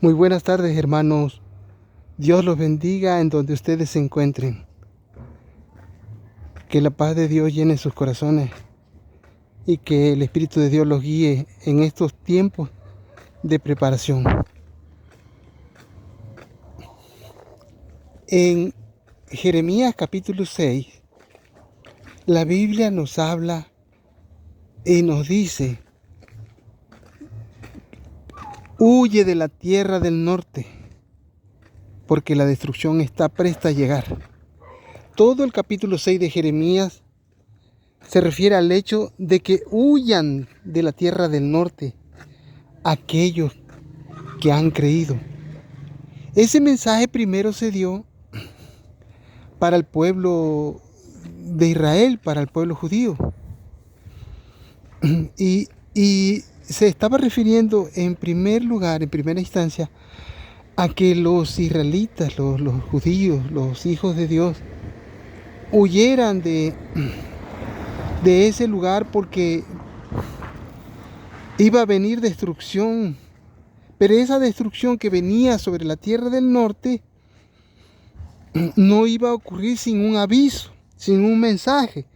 Muy buenas tardes, hermanos. Dios los bendiga en donde ustedes se encuentren. Que la paz de Dios llene sus corazones y que el Espíritu de Dios los guíe en estos tiempos de preparación. En Jeremías capítulo 6, la Biblia nos habla y nos dice: huye de la tierra del norte, porque la destrucción está presta a llegar. Todo el capítulo 6 de Jeremías se refiere al hecho de que huyan de la tierra del norte aquellos que han creído. Ese mensaje primero se dio para el pueblo de Israel, para el pueblo judío. Y se estaba refiriendo en primer lugar, en primera instancia, a que los israelitas, los judíos, los hijos de Dios, huyeran de ese lugar porque iba a venir destrucción. Pero esa destrucción que venía sobre la tierra del norte no iba a ocurrir sin un aviso, sin un mensaje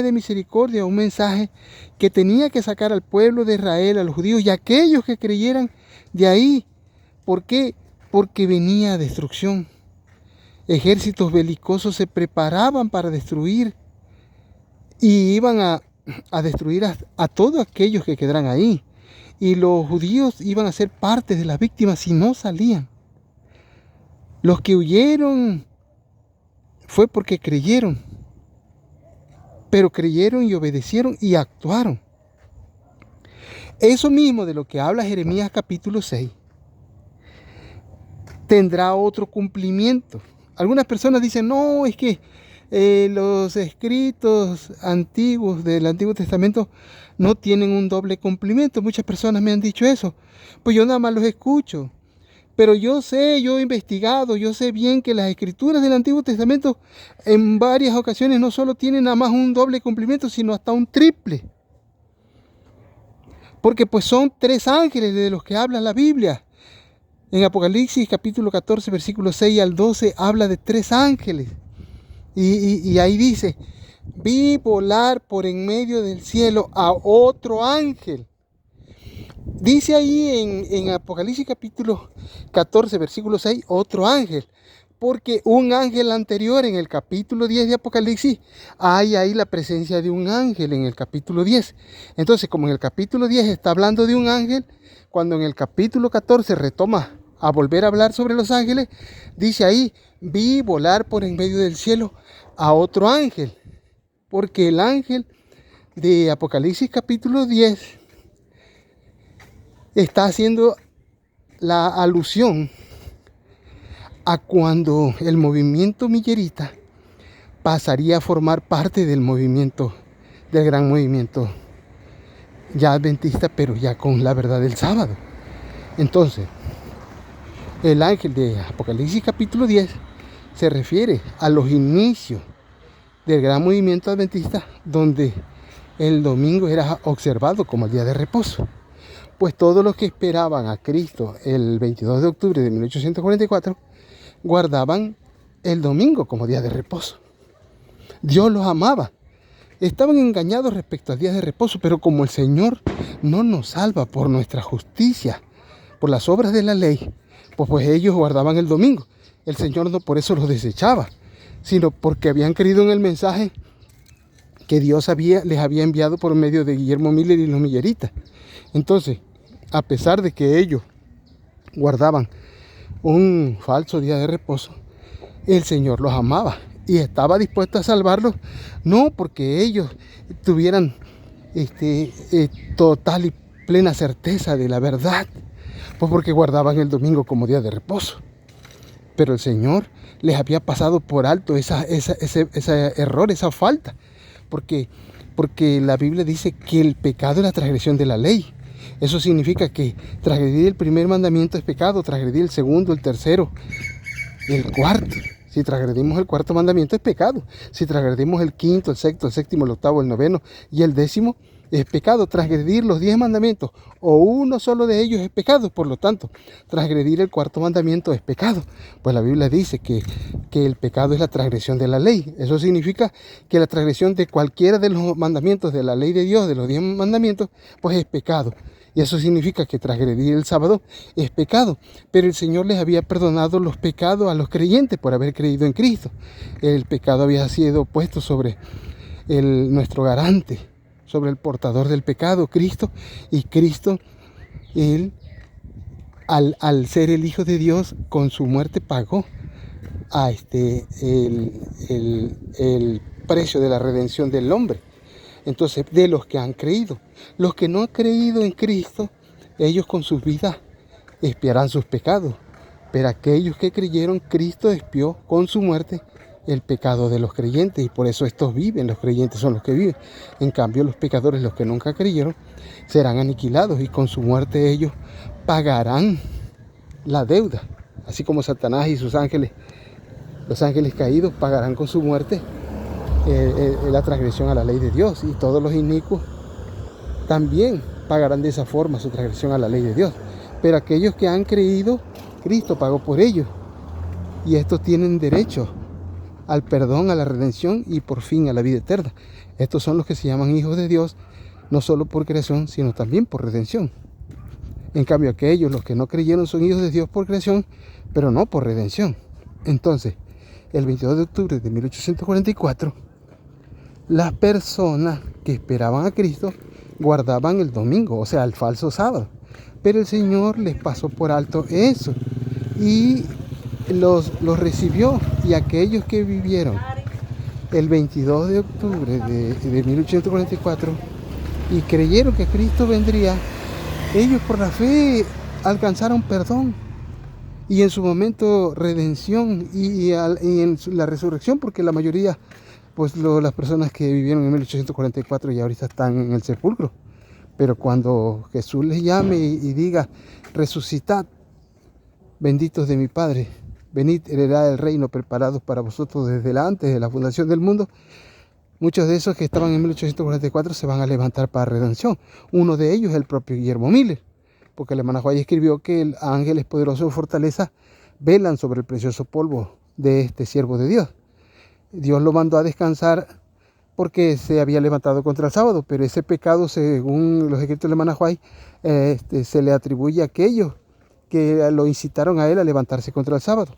de misericordia, un mensaje que tenía que sacar al pueblo de Israel, a los judíos y a aquellos que creyeran de ahí. ¿Por qué? Porque venía destrucción. Ejércitos belicosos se preparaban para destruir y iban a destruir a todos aquellos que quedaran ahí. Y los judíos iban a ser parte de las víctimas si no salían. Los que huyeron fue porque creyeron, pero creyeron y obedecieron y actuaron. Eso mismo de lo que habla Jeremías capítulo 6 tendrá otro cumplimiento. Algunas personas dicen: no, es que los escritos antiguos del Antiguo Testamento no tienen un doble cumplimiento. Muchas personas me han dicho eso. Pues yo nada más los escucho. Pero yo sé, yo he investigado, yo sé bien que las escrituras del Antiguo Testamento en varias ocasiones no solo tienen nada más un doble cumplimiento, sino hasta un triple. Porque pues son 3 ángeles de los que habla la Biblia. En Apocalipsis capítulo 14, versículos 6 al 12, habla de 3 ángeles. Y ahí dice: vi volar por en medio del cielo a otro ángel. Dice ahí en Apocalipsis capítulo 14, versículo 6, otro ángel. Porque un ángel anterior, en el capítulo 10 de Apocalipsis, hay ahí la presencia de un ángel en el capítulo 10. Entonces, como en el capítulo 10 está hablando de un ángel, cuando en el capítulo 14 retoma a volver a hablar sobre los ángeles, dice ahí: vi volar por en medio del cielo a otro ángel. Porque el ángel de Apocalipsis capítulo 10 está haciendo la alusión a cuando el movimiento millerita pasaría a formar parte del movimiento, del gran movimiento ya adventista, pero ya con la verdad del sábado. Entonces, el ángel de Apocalipsis capítulo 10 se refiere a los inicios del gran movimiento adventista, donde el domingo era observado como el día de reposo. Pues todos los que esperaban a Cristo el 22 de octubre de 1844 guardaban el domingo como día de reposo. Dios los amaba. Estaban engañados respecto al día de reposo, pero como el Señor no nos salva por nuestra justicia, por las obras de la ley, pues ellos guardaban el domingo. El Señor no por eso los desechaba, sino porque habían creído en el mensaje que Dios les había enviado por medio de Guillermo Miller y los milleritas. Entonces, a pesar de que ellos guardaban un falso día de reposo, el Señor los amaba y estaba dispuesto a salvarlos, no porque ellos tuvieran total y plena certeza de la verdad, pues porque guardaban el domingo como día de reposo. Pero el Señor les había pasado por alto ese error, esa falta, porque la Biblia dice que el pecado es la transgresión de la ley. Eso significa que transgredir el primer mandamiento es pecado, transgredir el segundo, el tercero, el cuarto. Si transgredimos el cuarto mandamiento es pecado. Si transgredimos el quinto, el sexto, el séptimo, el octavo, el noveno y el décimo, es pecado. Transgredir los 10 mandamientos o uno solo de ellos es pecado. Por lo tanto, transgredir el cuarto mandamiento es pecado. Pues la Biblia dice que el pecado es la transgresión de la ley. Eso significa que la transgresión de cualquiera de los mandamientos de la ley de Dios, de los 10 mandamientos, pues es pecado. Y eso significa que transgredir el sábado es pecado. Pero el Señor les había perdonado los pecados a los creyentes por haber creído en Cristo. El pecado había sido puesto sobre nuestro garante, sobre el portador del pecado, Cristo. Y Cristo, Él, al ser el Hijo de Dios, con su muerte pagó el precio de la redención del hombre. Entonces, de los que han creído. Los que no han creído en Cristo, ellos con sus vidas expiarán sus pecados. Pero aquellos que creyeron, Cristo expió con su muerte el pecado de los creyentes. Y por eso estos viven, los creyentes son los que viven. En cambio, los pecadores, los que nunca creyeron, serán aniquilados. Y con su muerte ellos pagarán la deuda. Así como Satanás y sus ángeles, los ángeles caídos, pagarán con su muerte la transgresión a la ley de Dios, y todos los inicuos también pagarán de esa forma su transgresión a la ley de Dios. Pero aquellos que han creído, Cristo pagó por ellos, y estos tienen derecho al perdón, a la redención y por fin a la vida eterna. Estos son los que se llaman hijos de Dios, no solo por creación, sino también por redención. En cambio, aquellos, los que no creyeron, son hijos de Dios por creación, pero no por redención. Entonces, el 22 de octubre de 1844, las personas que esperaban a Cristo guardaban el domingo, o sea, el falso sábado. Pero el Señor les pasó por alto eso y los recibió. Y aquellos que vivieron el 22 de octubre de 1844 y creyeron que Cristo vendría, ellos por la fe alcanzaron perdón y en su momento redención y en la resurrección, porque la mayoría, pues las personas que vivieron en 1844 ya ahorita están en el sepulcro. Pero cuando Jesús les llame y diga: resucitad, benditos de mi Padre, venid, heredad el reino preparado para vosotros desde antes de la fundación del mundo, muchos de esos que estaban en 1844 se van a levantar para redención. Uno de ellos es el propio Guillermo Miller, porque el hermano Juárez escribió que el ángeles poderosos de fortaleza velan sobre el precioso polvo de este siervo de Dios. Dios lo mandó a descansar porque se había levantado contra el sábado, pero ese pecado, según los escritos de Manahuay, se le atribuye a aquellos que lo incitaron a él a levantarse contra el sábado.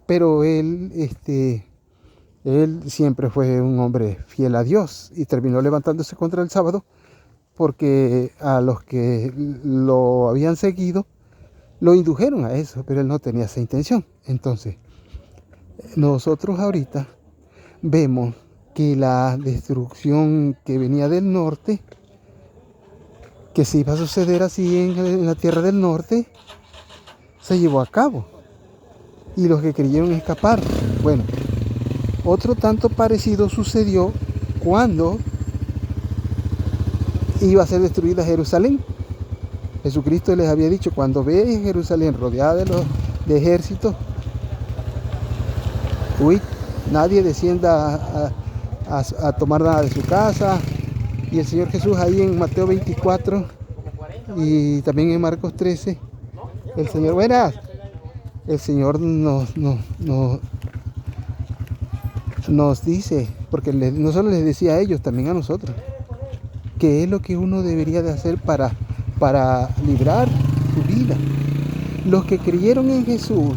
Pero él siempre fue un hombre fiel a Dios y terminó levantándose contra el sábado porque a los que lo habían seguido lo indujeron a eso, pero él no tenía esa intención. Entonces, nosotros ahorita vemos que la destrucción que venía del norte, que se iba a suceder así en la tierra del norte, se llevó a cabo. Y los que creyeron escapar. Bueno, otro tanto parecido sucedió cuando iba a ser destruida Jerusalén. Jesucristo les había dicho: cuando veáis Jerusalén rodeada de ejércitos, nadie descienda a tomar nada de su casa. Y el Señor Jesús ahí en Mateo 24 y también en Marcos 13, el Señor, el Señor nos dice, porque no solo les decía a ellos, también a nosotros, qué es lo que uno debería de hacer para librar su vida. Los que creyeron en Jesús,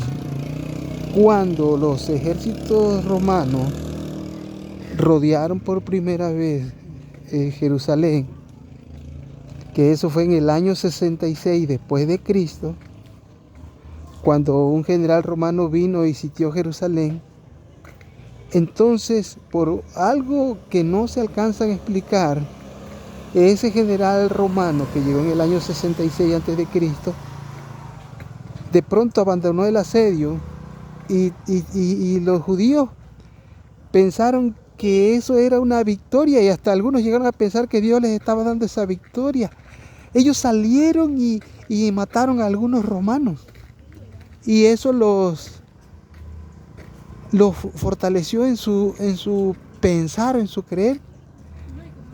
cuando los ejércitos romanos rodearon por primera vez Jerusalén, que eso fue en el año 66 después de Cristo, cuando un general romano vino y sitió Jerusalén. Entonces, por algo que no se alcanza a explicar, ese general romano que llegó en el año 66 a.C., de pronto abandonó el asedio y los judíos pensaron que eso era una victoria, y hasta algunos llegaron a pensar que Dios les estaba dando esa victoria. Ellos salieron y mataron a algunos romanos, y eso los fortaleció en su pensar, en su creer.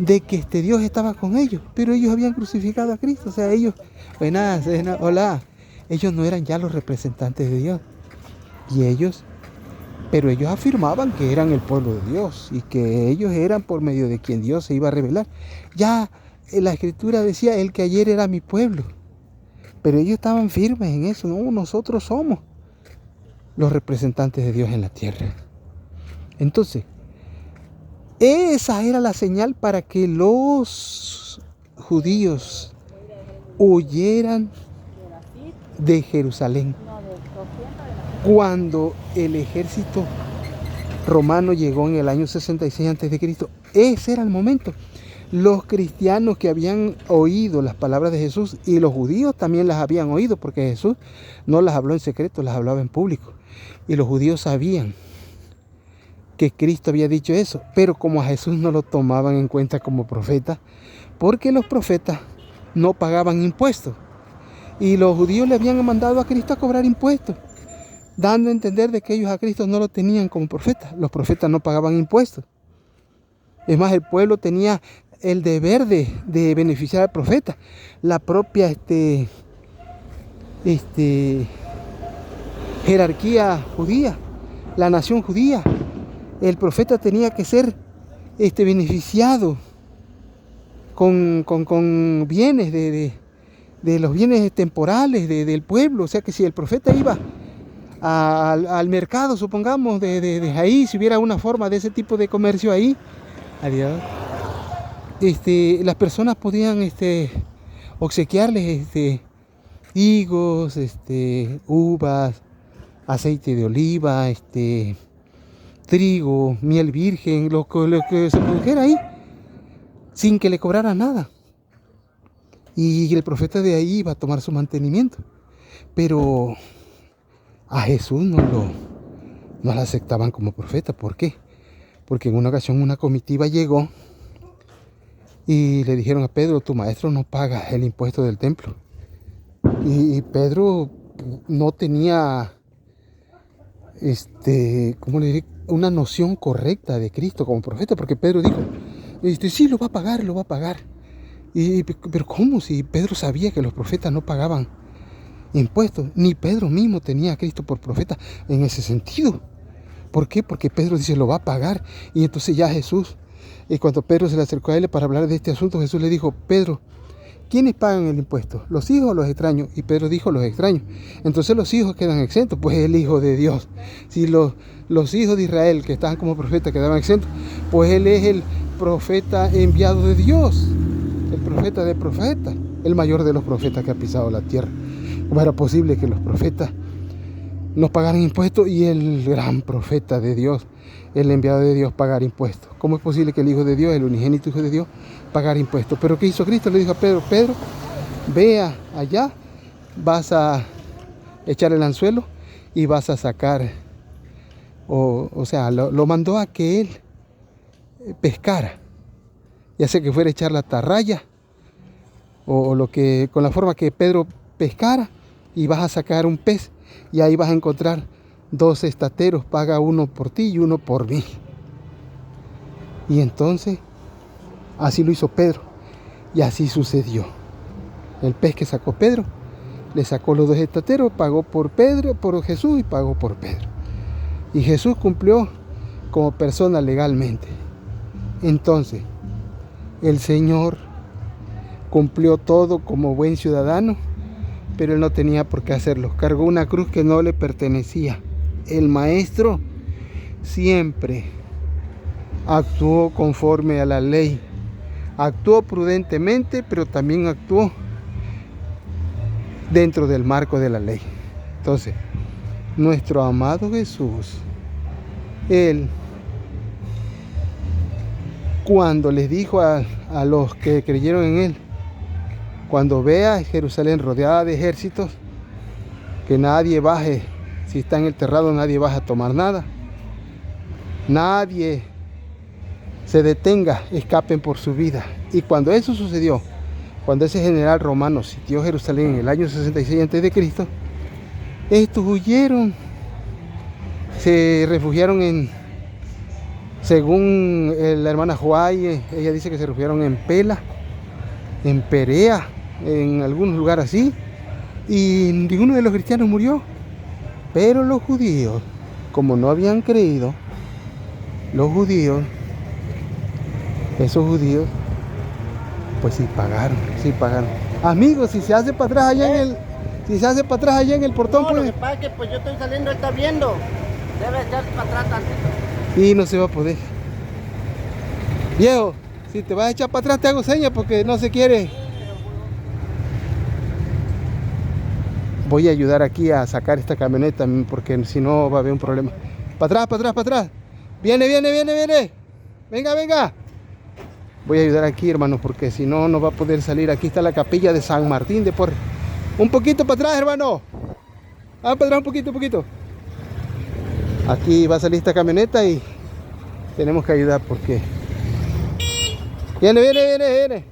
de que Dios estaba con ellos, pero ellos habían crucificado a Cristo. O sea, ellos, buenas, hola, ellos no eran ya los representantes de Dios. Pero ellos afirmaban que eran el pueblo de Dios y que ellos eran por medio de quien Dios se iba a revelar. Ya la Escritura decía, el que ayer era mi pueblo. Pero ellos estaban firmes en eso. No, nosotros somos los representantes de Dios en la tierra. Entonces, esa era la señal para que los judíos huyeran de Jerusalén. Cuando el ejército romano llegó en el año 66 a.C., ese era el momento. Los cristianos que habían oído las palabras de Jesús, y los judíos también las habían oído, porque Jesús no las habló en secreto, las hablaba en público. Y los judíos sabían que Cristo había dicho eso, pero como a Jesús no lo tomaban en cuenta como profeta, porque los profetas no pagaban impuestos. Y los judíos le habían mandado a Cristo a cobrar impuestos, dando a entender de que ellos a Cristo no lo tenían como profeta. Los profetas no pagaban impuestos. Es más, el pueblo tenía el deber de beneficiar al profeta. La propia jerarquía judía, la nación judía, el profeta tenía que ser beneficiado con bienes de los bienes temporales del pueblo. O sea que si el profeta iba al mercado, supongamos, de ahí, si hubiera una forma de ese tipo de comercio ahí, adiós, las personas podían obsequiarles higos, uvas, aceite de oliva, trigo, miel virgen, lo que se produjera ahí, sin que le cobrara nada. Y el profeta de ahí iba a tomar su mantenimiento. Pero a Jesús no lo aceptaban como profeta. ¿Por qué? Porque en una ocasión una comitiva llegó y le dijeron a Pedro, tu maestro no paga el impuesto del templo. Y Pedro no tenía ¿cómo le diré? Una noción correcta de Cristo como profeta, porque Pedro dijo, sí, lo va a pagar, lo va a pagar. Pero ¿cómo? Si Pedro sabía que los profetas no pagaban impuestos, ni Pedro mismo tenía a Cristo por profeta en ese sentido. ¿Por qué? Porque Pedro dice, lo va a pagar. Y entonces ya Jesús, cuando Pedro se le acercó a él para hablar de este asunto, Jesús le dijo, Pedro, ¿quiénes pagan el impuesto? ¿Los hijos o los extraños? Y Pedro dijo, los extraños. Entonces los hijos quedan exentos, pues el Hijo de Dios. Si los hijos de Israel que estaban como profetas quedaban exentos, pues él es el profeta enviado de Dios, el profeta de profetas, el mayor de los profetas que ha pisado la tierra. ¿Cómo era posible que los profetas no pagaran impuestos y el gran profeta de Dios, el enviado de Dios, pagar impuestos? ¿Cómo es posible que el Hijo de Dios, el unigénito Hijo de Dios, pagar impuestos? Pero ¿qué hizo Cristo? Le dijo a Pedro, Pedro, vea allá, vas a echar el anzuelo y vas a sacar, o sea, lo mandó a que él pescara, ya sea que fuera a echar la atarraya, o lo que, con la forma que Pedro pescara, y vas a sacar un pez, y ahí vas a encontrar 2 estateros, paga uno por ti y uno por mí. Y entonces, así lo hizo Pedro, y así sucedió. El pez que sacó Pedro, le sacó los 2 estateros, pagó por Pedro, por Jesús, y pagó por Pedro. Y Jesús cumplió como persona legalmente. Entonces, el Señor cumplió todo como buen ciudadano, pero él no tenía por qué hacerlo. Cargó una cruz que no le pertenecía. El maestro siempre actuó conforme a la ley. Actuó prudentemente, pero también actuó dentro del marco de la ley. Entonces, nuestro amado Jesús, él, cuando les dijo a los que creyeron en él, cuando vea Jerusalén rodeada de ejércitos, que nadie baje, si está en el terrado, nadie baja a tomar nada. Nadie se detenga, escapen por su vida. Y cuando eso sucedió, cuando ese general romano sitió Jerusalén en el año 66 a.C., estos huyeron, se refugiaron Según la hermana Joay, ella dice que se refugiaron en Pela, en Perea, en algún lugar así, y ninguno de los cristianos murió. Pero los judíos, como no habían creído, los judíos, esos judíos, pues sí pagaron, sí pagaron. Amigos, si se hace para atrás allá en el, si se hace para atrás allá en el portón, No, pues. lo que pasa es que pues yo estoy saliendo, él está viendo. Debe echarse para atrás tantito. Y no se va a poder. Viejo, si te vas a echar para atrás te hago señas porque no se quiere. Voy a ayudar aquí a sacar esta camioneta porque si no va a haber un problema. Para atrás, para atrás, para atrás. Viene, viene, viene, viene. Venga, venga. Voy a ayudar aquí, hermanos, porque si no, no va a poder salir. Aquí está la capilla de San Martín de Porres. Un poquito para atrás, hermano. Ah, para atrás, un poquito, un poquito. Aquí va a salir esta camioneta y tenemos que ayudar porque... Viene, viene, viene, viene.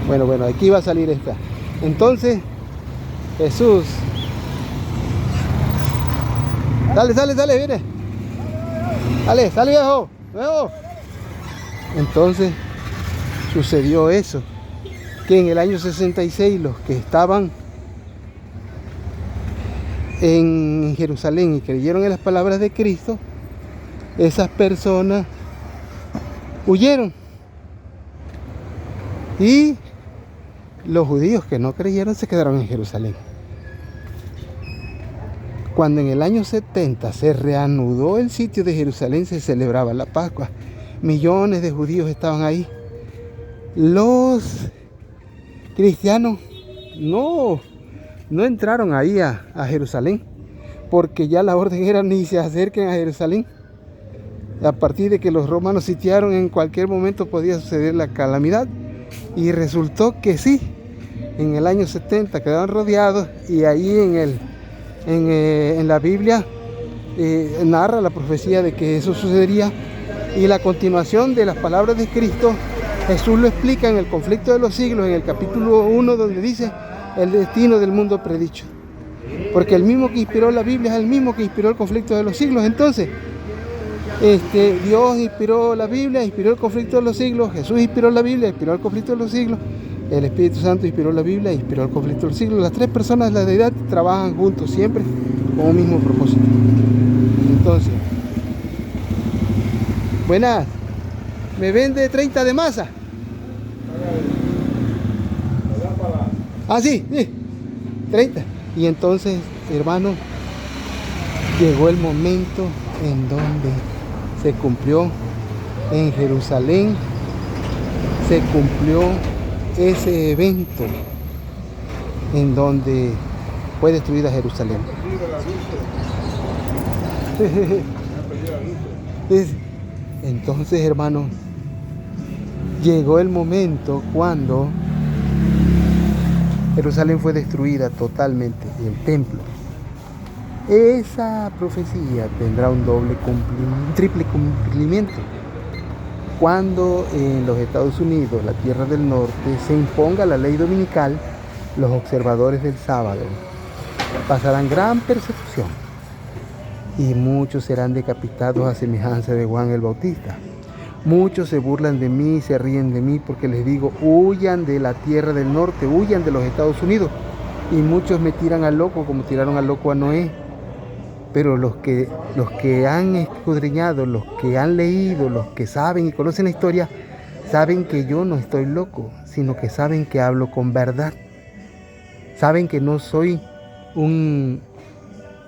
Bueno, bueno, aquí va a salir esta. Entonces, Jesús. Sale, sale, sale, viene. Sale, sale, viejo. Viejo. Entonces, sucedió eso. Que en el año 66 los que estaban en Jerusalén y creyeron en las palabras de Cristo, esas personas huyeron. Y los judíos que no creyeron se quedaron en Jerusalén. Cuando en el año 70 se reanudó el sitio de Jerusalén, se celebraba la Pascua. Millones de judíos estaban ahí. Los cristianos no entraron ahí a Jerusalén, porque ya la orden era ni se acerquen a Jerusalén. A partir de que los romanos sitiaron, en cualquier momento podía suceder la calamidad. Y resultó que sí, en el año 70 quedaron rodeados y ahí en la Biblia narra la profecía de que eso sucedería. Y la continuación de las palabras de Cristo, Jesús lo explica en el conflicto de los siglos, en el capítulo 1, donde dice el destino del mundo predicho. Porque el mismo que inspiró la Biblia es el mismo que inspiró el conflicto de los siglos. Entonces, Dios inspiró la Biblia, inspiró el conflicto de los siglos. Jesús inspiró la Biblia, inspiró el conflicto de los siglos. El Espíritu Santo inspiró la Biblia, inspiró el conflicto de los siglos. Las tres personas de la deidad trabajan juntos siempre con un mismo propósito. Entonces, buenas, ¿me vende 30 de masa? Ah, sí, sí, 30. Y entonces, hermanos, llegó el momento en donde se cumplió en Jerusalén, se cumplió ese evento en donde fue destruida Jerusalén. Entonces, hermanos, llegó el momento cuando Jerusalén fue destruida totalmente, y el templo. Esa profecía tendrá un triple cumplimiento cuando en los Estados Unidos, la Tierra del Norte, se imponga la ley dominical. Los observadores del sábado pasarán gran persecución y muchos serán decapitados a semejanza de Juan el Bautista. Muchos se burlan de mí y se ríen de mí porque les digo, huyan de la Tierra del Norte, huyan de los Estados Unidos. Y muchos me tiran al loco como tiraron al loco a Noé. Pero los que han escudriñado, los que han leído, los que saben y conocen la historia, saben que yo no estoy loco, sino que saben que hablo con verdad. Saben que no soy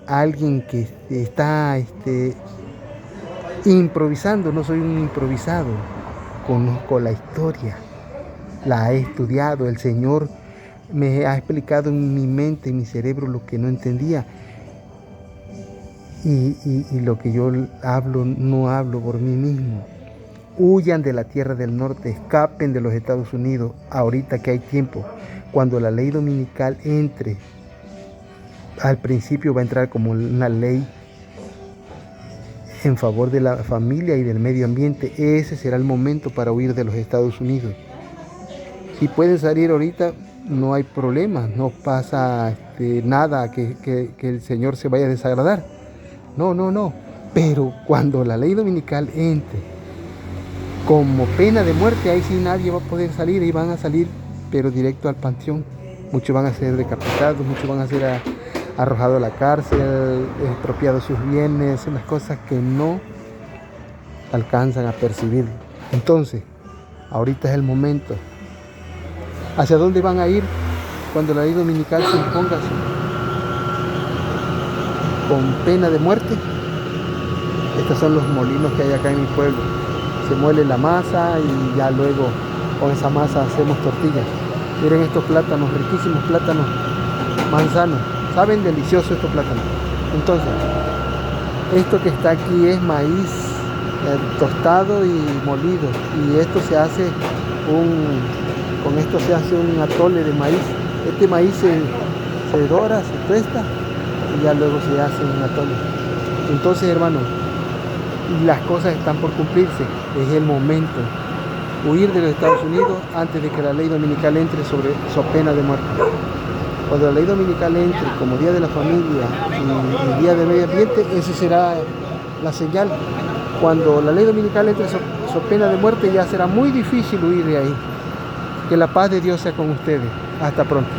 alguien que está improvisando, no soy un improvisado. Conozco la historia, la he estudiado. El Señor me ha explicado en mi mente, en mi cerebro, lo que no entendía. Y lo que yo hablo, no hablo por mí mismo. Huyan de la Tierra del Norte, escapen de los Estados Unidos, ahorita que hay tiempo. Cuando la ley dominical entre, al principio va a entrar como una ley en favor de la familia y del medio ambiente. Ese será el momento para huir de los Estados Unidos. Si pueden salir ahorita, no hay problema, no pasa nada que el Señor se vaya a desagradar. No, no, no. Pero cuando la ley dominical entre como pena de muerte, ahí sí nadie va a poder salir y van a salir, pero directo al panteón. Muchos van a ser decapitados, muchos van a ser arrojados a la cárcel, expropiados sus bienes, unas cosas que no alcanzan a percibir. Entonces, ahorita es el momento. ¿Hacia dónde van a ir cuando la ley dominical se imponga así? Con pena de muerte. Estos son los molinos que hay acá en mi pueblo. Se muele la masa y ya luego con esa masa hacemos tortillas. Miren estos plátanos, riquísimos plátanos manzanos. Saben delicioso estos plátanos. Entonces, esto que está aquí es maíz tostado y molido. Y esto se hace con esto se hace un atole de maíz. Este maíz se dora, se tuesta y ya luego se hace un atole. Entonces, hermanos, las cosas están por cumplirse. Es el momento. Huir de los Estados Unidos antes de que la ley dominical entre sobre pena de muerte. Cuando la ley dominical entre como Día de la Familia y Día del Medio Ambiente, esa será la señal. Cuando la ley dominical entre sobre pena de muerte, ya será muy difícil huir de ahí. Que la paz de Dios sea con ustedes. Hasta pronto.